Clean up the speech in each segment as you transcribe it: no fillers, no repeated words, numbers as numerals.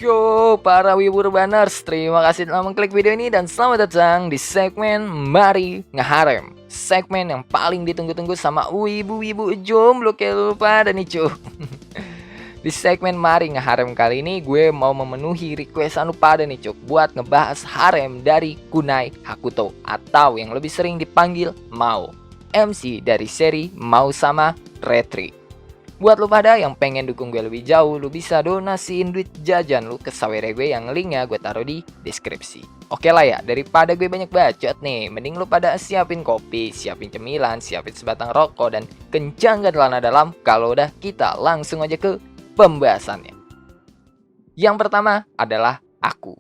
Yo, para wibu urbaners, terima kasih telah mengklik video ini dan selamat datang di segmen Mari Ngeharem. Segmen yang paling ditunggu-tunggu sama wibu-wibu jomblo kayak lu pada nih cu. Di segmen Mari Ngeharem kali ini gue mau memenuhi requestan lu pada nih cuk buat ngebahas harem dari Kunai Hakuto atau yang lebih sering dipanggil Mao, MC dari seri Mao sama Retri. Buat lu pada yang pengen dukung gue lebih jauh, lu bisa donasiin duit jajan lu ke sawere gue yang linknya gue taruh di deskripsi. Oke lah ya, daripada gue banyak bacot nih, mending lu pada siapin kopi, siapin cemilan, siapin sebatang rokok, dan kencangkan celana dalam. Kalau udah, kita langsung aja ke pembahasannya. Yang pertama adalah aku.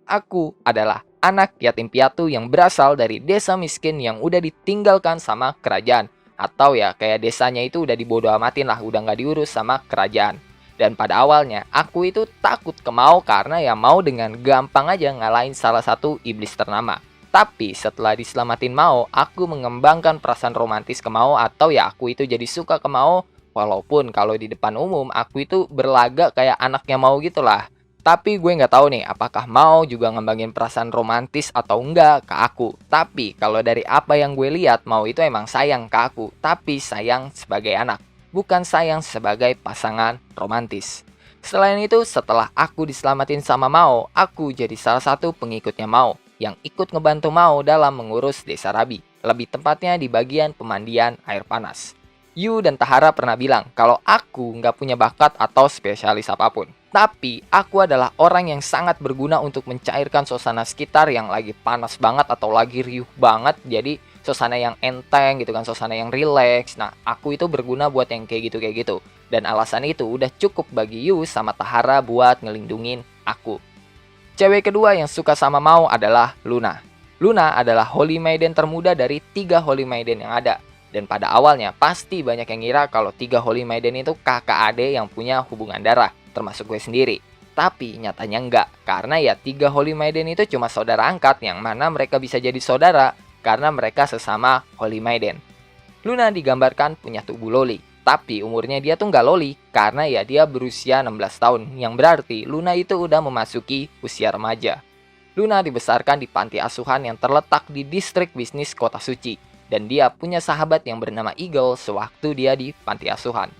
Aku adalah anak yatim piatu yang berasal dari desa miskin yang udah ditinggalkan sama kerajaan. Atau ya kayak desanya itu udah dibodo amatin lah, udah nggak diurus sama kerajaan. Dan pada awalnya aku itu takut ke Mao karena ya Mao dengan gampang aja ngalahin salah satu iblis ternama. Tapi setelah diselamatin Mao, aku mengembangkan perasaan romantis ke Mao atau ya aku itu jadi suka ke Mao. Walaupun kalau di depan umum aku itu berlagak kayak anaknya Mao gitu lah. Tapi gue nggak tahu nih apakah mau juga ngembangin perasaan romantis atau enggak ke aku. Tapi kalau dari apa yang gue lihat, Mau itu emang sayang ke aku. Tapi sayang sebagai anak, bukan sayang sebagai pasangan romantis. Selain itu, setelah aku diselamatin sama Mao, aku jadi salah satu pengikutnya Mao yang ikut ngebantu Mao dalam mengurus desa Rabi. Lebih tepatnya di bagian pemandian air panas. Yu dan Tahara pernah bilang kalau aku nggak punya bakat atau spesialis apapun. Tapi aku adalah orang yang sangat berguna untuk mencairkan suasana sekitar yang lagi panas banget atau lagi riuh banget. Jadi suasana yang enteng gitu kan, suasana yang rileks. Nah, aku itu berguna buat yang kayak gitu. Dan alasan itu udah cukup bagi Yu sama Tahara buat ngelindungin aku. Cewek kedua yang suka sama Mao adalah Luna. Luna adalah Holy Maiden termuda dari 3 Holy Maiden yang ada. Dan pada awalnya pasti banyak yang ngira kalau 3 Holy Maiden itu kakak adik yang punya hubungan darah, termasuk gue sendiri. Tapi nyatanya enggak, karena ya 3 Holy Maiden itu cuma saudara angkat yang mana mereka bisa jadi saudara karena mereka sesama Holy Maiden. Luna digambarkan punya tubuh loli, tapi umurnya dia tuh nggak loli karena ya dia berusia 16 tahun, yang berarti Luna itu udah memasuki usia remaja. Luna dibesarkan di panti asuhan yang terletak di distrik bisnis Kota Suci. Dan dia punya sahabat yang bernama Eagle sewaktu dia di panti asuhan.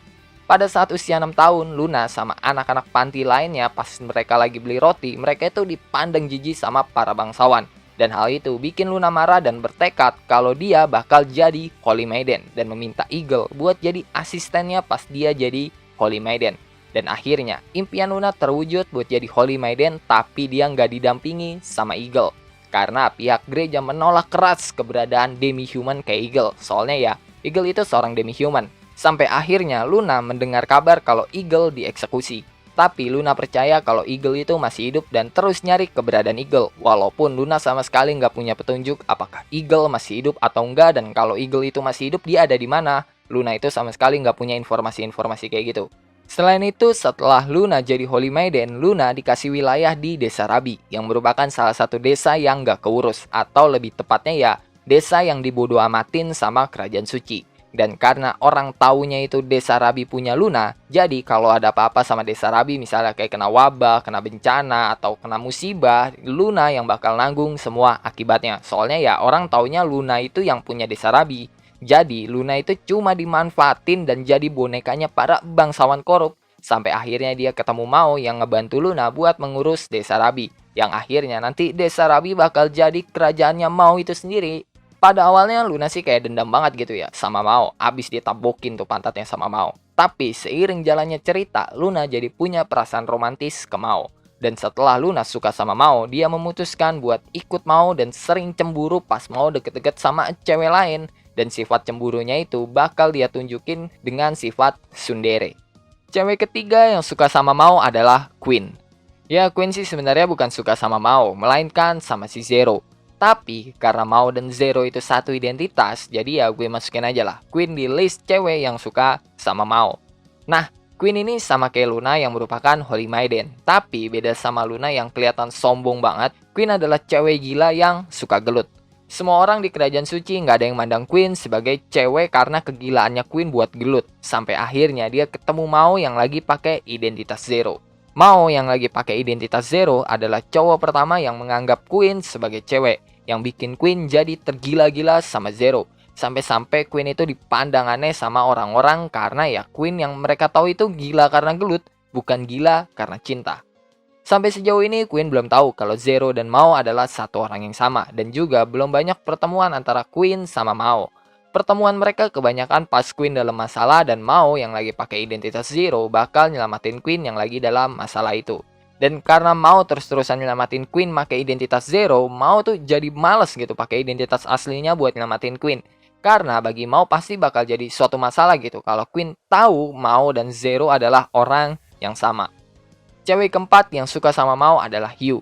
Pada saat usia 6 tahun, Luna sama anak-anak panti lainnya pas mereka lagi beli roti, mereka itu dipandang jijik sama para bangsawan. Dan hal itu bikin Luna marah dan bertekad kalau dia bakal jadi Holy Maiden dan meminta Eagle buat jadi asistennya pas dia jadi Holy Maiden. Dan akhirnya, impian Luna terwujud buat jadi Holy Maiden tapi dia nggak didampingi sama Eagle. Karena pihak gereja menolak keras keberadaan demi-human kayak Eagle. Soalnya ya, Eagle itu seorang demi-human. Sampai akhirnya Luna mendengar kabar kalau Eagle dieksekusi. Tapi Luna percaya kalau Eagle itu masih hidup dan terus nyari keberadaan Eagle. Walaupun Luna sama sekali nggak punya petunjuk apakah Eagle masih hidup atau enggak. Dan kalau Eagle itu masih hidup, dia ada di mana. Luna itu sama sekali nggak punya informasi-informasi kayak gitu. Selain itu, setelah Luna jadi Holy Maiden, Luna dikasih wilayah di Desa Rabi, yang merupakan salah satu desa yang gak keurus, atau lebih tepatnya ya, desa yang dibodo amatin sama Kerajaan Suci. Dan karena orang taunya itu Desa Rabi punya Luna, jadi kalau ada apa-apa sama Desa Rabi, misalnya kayak kena wabah, kena bencana, atau kena musibah, Luna yang bakal nanggung semua akibatnya. Soalnya ya, orang taunya Luna itu yang punya Desa Rabi. Jadi Luna itu cuma dimanfaatin dan jadi bonekanya para bangsawan korup. Sampai akhirnya dia ketemu Mao yang ngebantu Luna buat mengurus Desa Rabi. Yang akhirnya nanti Desa Rabi bakal jadi kerajaannya Mao itu sendiri. Pada awalnya Luna sih kayak dendam banget gitu ya sama Mao. Abis ditabokin tuh pantatnya sama Mao. Tapi seiring jalannya cerita, Luna jadi punya perasaan romantis ke Mao. Dan setelah Luna suka sama Mao, dia memutuskan buat ikut Mao dan sering cemburu pas Mao deket-deket sama cewek lain. Dan sifat cemburunya itu bakal dia tunjukin dengan sifat tsundere. Cewek ketiga yang suka sama Mao adalah Queen. Ya, Queen sih sebenarnya bukan suka sama Mao, melainkan sama si Zero. Tapi karena Mao dan Zero itu satu identitas, jadi ya gue masukin aja lah Queen di list cewek yang suka sama Mao. Nah, Queen ini sama kayak Luna yang merupakan Holy Maiden. Tapi beda sama Luna yang kelihatan sombong banget, Queen adalah cewek gila yang suka gelut. Semua orang di Kerajaan Suci nggak ada yang mandang Queen sebagai cewek karena kegilaannya Queen buat gelut. Sampai akhirnya dia ketemu Mao yang lagi pakai identitas Zero. Mao yang lagi pakai identitas Zero adalah cowok pertama yang menganggap Queen sebagai cewek, yang bikin Queen jadi tergila-gila sama Zero. Sampai-sampai Queen itu dipandang aneh sama orang-orang karena ya Queen yang mereka tahu itu gila karena gelut, bukan gila karena cinta. Sampai sejauh ini Queen belum tahu kalau Zero dan Mao adalah satu orang yang sama, dan juga belum banyak pertemuan antara Queen sama Mao. Pertemuan mereka kebanyakan pas Queen dalam masalah dan Mao yang lagi pakai identitas Zero bakal nyelamatin Queen yang lagi dalam masalah itu. Dan karena Mao terus-terusan nyelamatin Queen pakai identitas Zero, Mao tuh jadi males gitu pakai identitas aslinya buat nyelamatin Queen. Karena bagi Mao pasti bakal jadi suatu masalah gitu kalau Queen tahu Mao dan Zero adalah orang yang sama. Cewek keempat yang suka sama Mao adalah Yu.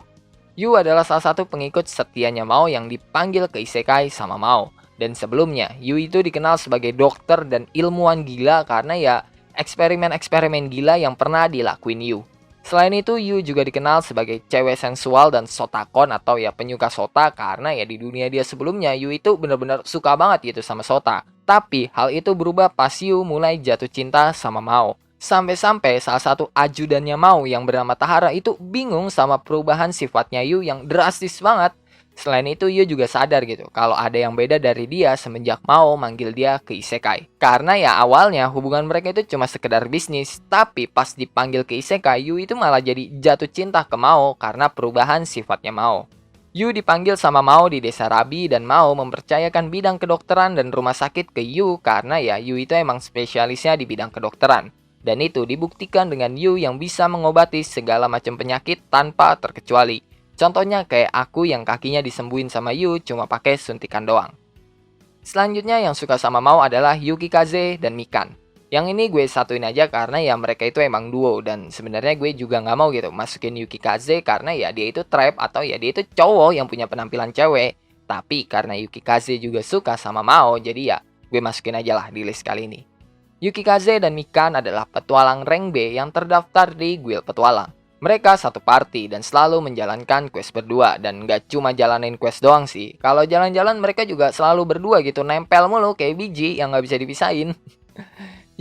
Yu adalah salah satu pengikut setianya Mao yang dipanggil ke isekai sama Mao. Dan sebelumnya, Yu itu dikenal sebagai dokter dan ilmuwan gila karena ya eksperimen-eksperimen gila yang pernah dilakuin Yu. Selain itu, Yu juga dikenal sebagai cewek sensual dan sotakon atau ya penyuka sota karena ya di dunia dia sebelumnya Yu itu benar-benar suka banget gitu sama sota. Tapi hal itu berubah pas Yu mulai jatuh cinta sama Mao. Sampai-sampai salah satu ajudannya Mao yang bernama Tahara itu bingung sama perubahan sifatnya Yu yang drastis banget. Selain itu, Yu juga sadar gitu kalau ada yang beda dari dia semenjak Mao manggil dia ke isekai. Karena ya awalnya hubungan mereka itu cuma sekedar bisnis, tapi pas dipanggil ke isekai, Yu itu malah jadi jatuh cinta ke Mao karena perubahan sifatnya Mao. Yu dipanggil sama Mao di desa Rabi dan Mao mempercayakan bidang kedokteran dan rumah sakit ke Yu karena ya Yu itu emang spesialisnya di bidang kedokteran. Dan itu dibuktikan dengan Yu yang bisa mengobati segala macam penyakit tanpa terkecuali. Contohnya kayak aku yang kakinya disembuhin sama Yu cuma pakai suntikan doang. Selanjutnya yang suka sama Mao adalah Yukikaze dan Mikan. Yang ini gue satuin aja karena ya mereka itu emang duo dan sebenarnya gue juga nggak mau gitu masukin Yukikaze karena ya dia itu trap atau ya dia itu cowok yang punya penampilan cewek. Tapi karena Yukikaze juga suka sama Mao jadi ya gue masukin aja lah di list kali ini. Yukikaze dan Mikan adalah petualang rank B yang terdaftar di guild petualang. Mereka satu party dan selalu menjalankan quest berdua dan gak cuma jalanin quest doang sih. Kalau jalan-jalan mereka juga selalu berdua gitu, nempel mulu kayak biji yang gak bisa dipisahin.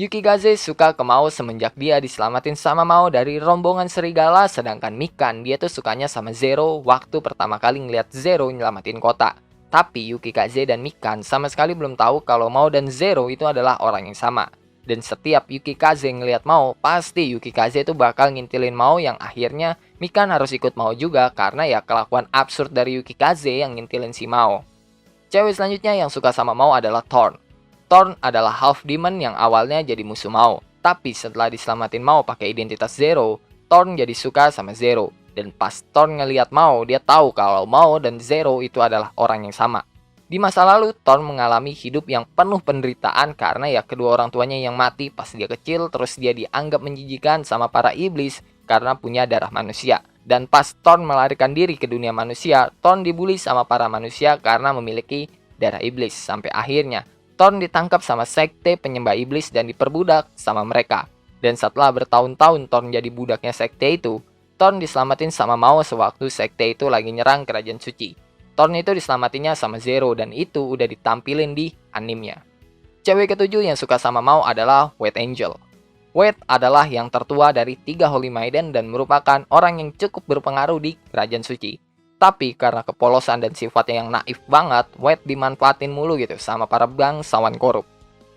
Yukikaze suka ke Mao semenjak dia diselamatin sama Mao dari rombongan serigala, sedangkan Mikan dia tuh sukanya sama Zero waktu pertama kali ngeliat Zero nyelamatin kota. Tapi Yukikaze dan Mikan sama sekali belum tahu kalau Mao dan Zero itu adalah orang yang sama. Dan setiap Yukikaze ngelihat Mao, pasti Yukikaze itu bakal ngintilin Mao yang akhirnya Mikan harus ikut Mao juga karena ya kelakuan absurd dari Yukikaze yang ngintilin si Mao. Cewek selanjutnya yang suka sama Mao adalah Thorn. Thorn adalah half demon yang awalnya jadi musuh Mao. Tapi setelah diselamatin Mao pakai identitas Zero, Thorn jadi suka sama Zero. Dan pas Thorn ngelihat Mao, dia tahu kalau Mao dan Zero itu adalah orang yang sama. Di masa lalu, Thorn mengalami hidup yang penuh penderitaan karena ya kedua orang tuanya yang mati pas dia kecil, terus dia dianggap menjijikan sama para iblis karena punya darah manusia. Dan pas Thorn melarikan diri ke dunia manusia, Thorn dibully sama para manusia karena memiliki darah iblis. Sampai akhirnya, Thorn ditangkap sama sekte penyembah iblis dan diperbudak sama mereka. Dan setelah bertahun-tahun Thorn jadi budaknya sekte itu, Thorn diselamatin sama Mao sewaktu sekte itu lagi nyerang kerajaan suci. Thorn itu diselamatinya sama Zero dan itu udah ditampilin di animenya. Cewek ketujuh yang suka sama Mao adalah White Angel. White adalah yang tertua dari 3 Holy Maiden dan merupakan orang yang cukup berpengaruh di kerajaan suci. Tapi karena kepolosan dan sifatnya yang naif banget, White dimanfaatin mulu gitu sama para bangsawan korup.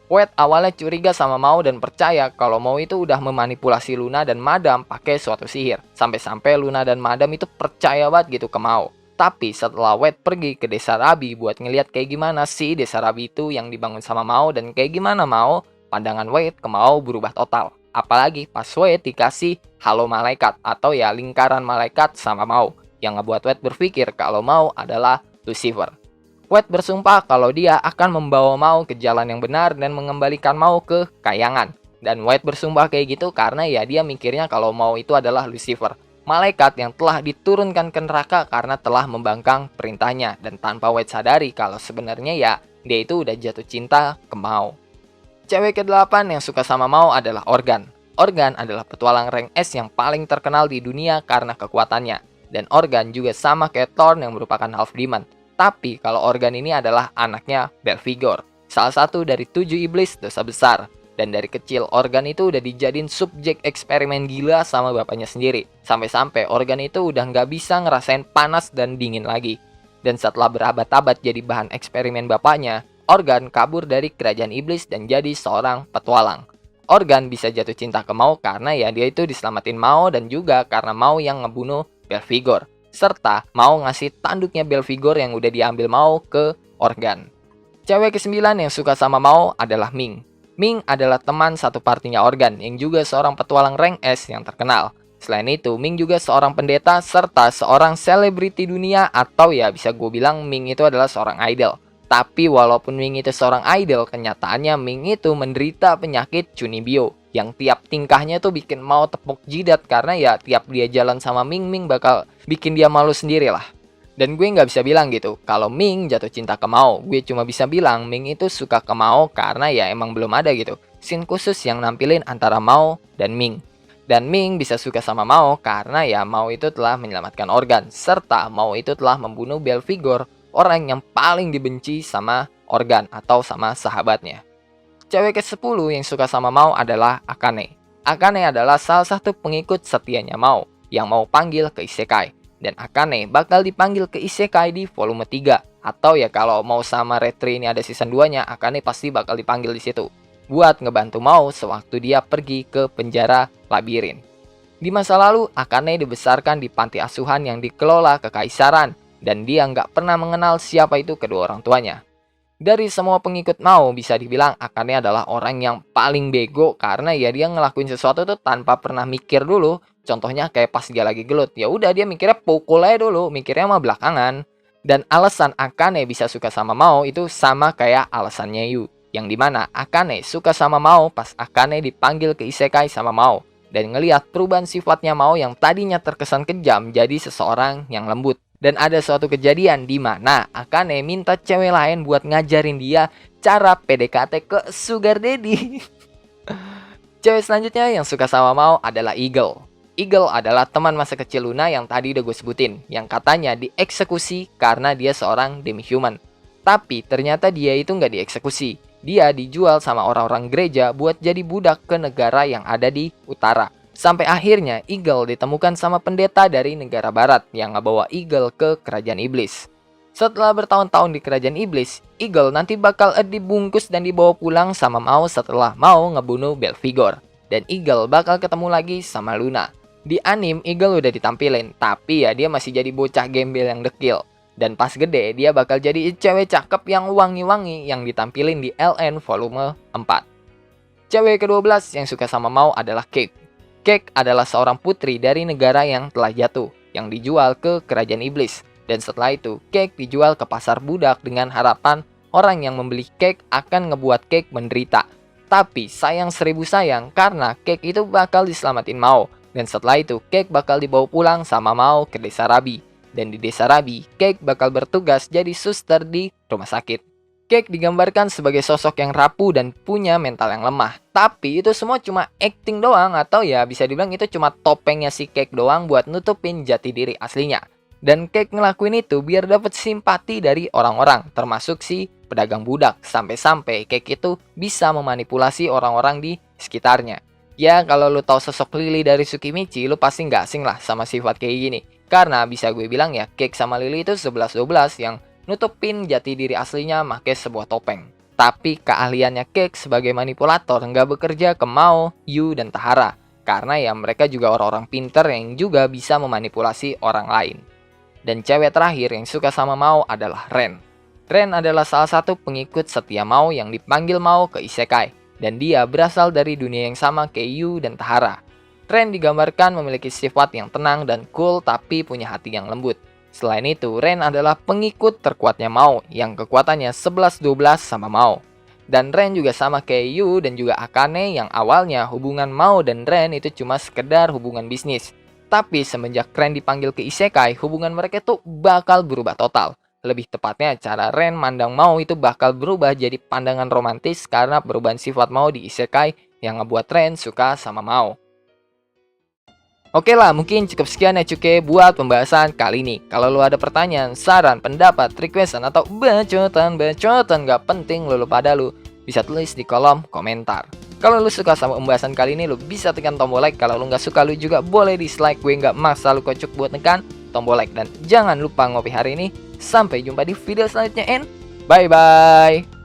White awalnya curiga sama Mao dan percaya kalau Mao itu udah memanipulasi Luna dan Madam pakai suatu sihir. Sampai-sampai Luna dan Madam itu percaya banget gitu ke Mao. Tapi setelah White pergi ke desa Rabi buat ngeliat kayak gimana sih desa Rabi itu yang dibangun sama Mao dan kayak gimana Mao, pandangan White ke Mao berubah total. Apalagi pas White dikasih halo malaikat atau ya lingkaran malaikat sama Mao, yang ngebuat White berpikir kalau Mao adalah Lucifer. White bersumpah kalau dia akan membawa Mao ke jalan yang benar dan mengembalikan Mao ke kayangan. Dan White bersumpah kayak gitu karena ya dia mikirnya kalau Mao itu adalah Lucifer, malaikat yang telah diturunkan ke neraka karena telah membangkang perintahnya. Dan tanpa White sadari kalau sebenarnya ya dia itu udah jatuh cinta ke Mao. Cewek ke-8 yang suka sama Mao adalah Organ. Organ adalah petualang rank S yang paling terkenal di dunia karena kekuatannya. Dan Organ juga sama kayak Thorn yang merupakan half demon. Tapi kalau Organ ini adalah anaknya Belphegor, salah satu dari 7 iblis dosa besar. Dan dari kecil, Organ itu udah dijadiin subjek eksperimen gila sama bapaknya sendiri. Sampai-sampai Organ itu udah nggak bisa ngerasain panas dan dingin lagi. Dan setelah berabad-abad jadi bahan eksperimen bapaknya, Organ kabur dari kerajaan iblis dan jadi seorang petualang. Organ bisa jatuh cinta ke Mao karena ya dia itu diselamatin Mao dan juga karena Mao yang ngebunuh Belphegor. Serta Mao ngasih tanduknya Belphegor yang udah diambil Mao ke Organ. Cewek ke-9 yang suka sama Mao adalah Ming. Ming adalah teman satu partinya Organ yang juga seorang petualang rank S yang terkenal. Selain itu, Ming juga seorang pendeta serta seorang selebriti dunia atau ya bisa gue bilang Ming itu adalah seorang idol. Tapi walaupun Ming itu seorang idol, kenyataannya Ming itu menderita penyakit Chunibyo yang tiap tingkahnya tuh bikin Mao tepuk jidat karena ya tiap dia jalan sama Ming, Ming bakal bikin dia malu sendiri lah. Dan gue nggak bisa bilang gitu, kalau Ming jatuh cinta ke Mao. Gue cuma bisa bilang Ming itu suka ke Mao karena ya emang belum ada gitu scene khusus yang nampilin antara Mao dan Ming. Dan Ming bisa suka sama Mao karena ya Mao itu telah menyelamatkan Organ. Serta Mao itu telah membunuh Belphegor, orang yang paling dibenci sama Organ atau sama sahabatnya. Cewek ke-10 yang suka sama Mao adalah Akane. Akane adalah salah satu pengikut setianya Mao yang Mao panggil ke Isekai. Dan Akane bakal dipanggil ke Isekai di volume 3. Atau ya kalau mau sama Retri ini ada season 2-nya, Akane pasti bakal dipanggil di situ. Buat ngebantu Mao sewaktu dia pergi ke penjara labirin. Di masa lalu, Akane dibesarkan di panti asuhan yang dikelola kekaisaran. Dan dia nggak pernah mengenal siapa itu kedua orang tuanya. Dari semua pengikut Mao, bisa dibilang Akane adalah orang yang paling bego karena ya dia ngelakuin sesuatu tuh tanpa pernah mikir dulu. Contohnya kayak pas dia lagi gelut, ya udah dia mikirnya pukul aja dulu, mikirnya mah belakangan. Dan alasan Akane bisa suka sama Mao itu sama kayak alasannya Yu, yang dimana Akane suka sama Mao pas Akane dipanggil ke Isekai sama Mao dan ngelihat perubahan sifatnya Mao yang tadinya terkesan kejam jadi seseorang yang lembut. Dan ada suatu kejadian di mana Akane minta cewek lain buat ngajarin dia cara PDKT ke Sugar Daddy. Cewek selanjutnya yang suka sama Mao adalah Eagle. Eagle adalah teman masa kecil Luna yang tadi udah gue sebutin, yang katanya dieksekusi karena dia seorang demi-human. Tapi ternyata dia itu nggak dieksekusi. Dia dijual sama orang-orang gereja buat jadi budak ke negara yang ada di utara. Sampai akhirnya Eagle ditemukan sama pendeta dari negara barat yang ngebawa Eagle ke kerajaan iblis. Setelah bertahun-tahun di kerajaan iblis, Eagle nanti bakal dibungkus dan dibawa pulang sama Mao setelah Mao ngebunuh Belphegor. Dan Eagle bakal ketemu lagi sama Luna. Di anime Eagle udah ditampilin, tapi ya dia masih jadi bocah gembel yang dekil. Dan pas gede dia bakal jadi cewek cakep yang wangi-wangi yang ditampilin di LN volume 4. Cewek ke-12 yang suka sama Mao adalah Cake. Cake adalah seorang putri dari negara yang telah jatuh, yang dijual ke kerajaan iblis. Dan setelah itu, Cake dijual ke pasar budak dengan harapan orang yang membeli Cake akan ngebuat Cake menderita. Tapi sayang seribu sayang karena Cake itu bakal diselamatin Mao. Dan setelah itu, Cake bakal dibawa pulang sama Mao ke desa Rabi. Dan di desa Rabi, Cake bakal bertugas jadi suster di rumah sakit. Cake digambarkan sebagai sosok yang rapuh dan punya mental yang lemah. Tapi itu semua cuma acting doang atau ya bisa dibilang itu cuma topengnya si Cake doang buat nutupin jati diri aslinya. Dan Cake ngelakuin itu biar dapet simpati dari orang-orang, termasuk si pedagang budak. Sampai-sampai Cake itu bisa memanipulasi orang-orang di sekitarnya. Ya kalau lu tahu sosok Lily dari Tsukimichi, lu pasti nggak asing lah sama sifat kayak gini. Karena bisa gue bilang ya, Cake sama Lily itu 11-12 yang nutupin jati diri aslinya make sebuah topeng. Tapi keahliannya Cake sebagai manipulator nggak bekerja ke Mao, Yu, dan Tahara. Karena ya mereka juga orang-orang pinter yang juga bisa memanipulasi orang lain. Dan cewek terakhir yang suka sama Mao adalah Ren. Ren adalah salah satu pengikut setia Mao yang dipanggil Mao ke Isekai. Dan dia berasal dari dunia yang sama kayak Yu dan Tahara. Ren digambarkan memiliki sifat yang tenang dan cool tapi punya hati yang lembut. Selain itu, Ren adalah pengikut terkuatnya Mao yang kekuatannya 11-12 sama Mao. Dan Ren juga sama kayak Yu dan juga Akane yang awalnya hubungan Mao dan Ren itu cuma sekedar hubungan bisnis. Tapi semenjak Ren dipanggil ke Isekai, hubungan mereka tuh bakal berubah total. Lebih tepatnya, cara Ren mandang Mao itu bakal berubah jadi pandangan romantis karena perubahan sifat Mao di Isekai yang ngebuat Ren suka sama Mao. Oke lah, mungkin cukup sekian ya cuke buat pembahasan kali ini. Kalau lo ada pertanyaan, saran, pendapat, requestan, atau bacotan gak penting lo pada lu bisa tulis di kolom komentar. Kalau lu suka sama pembahasan kali ini, lu bisa tekan tombol like. Kalau lu nggak suka, lu juga boleh dislike. Gue nggak maksa lu kocok buat tekan tombol like. Dan jangan lupa ngopi hari ini. Sampai jumpa di video selanjutnya, and bye-bye.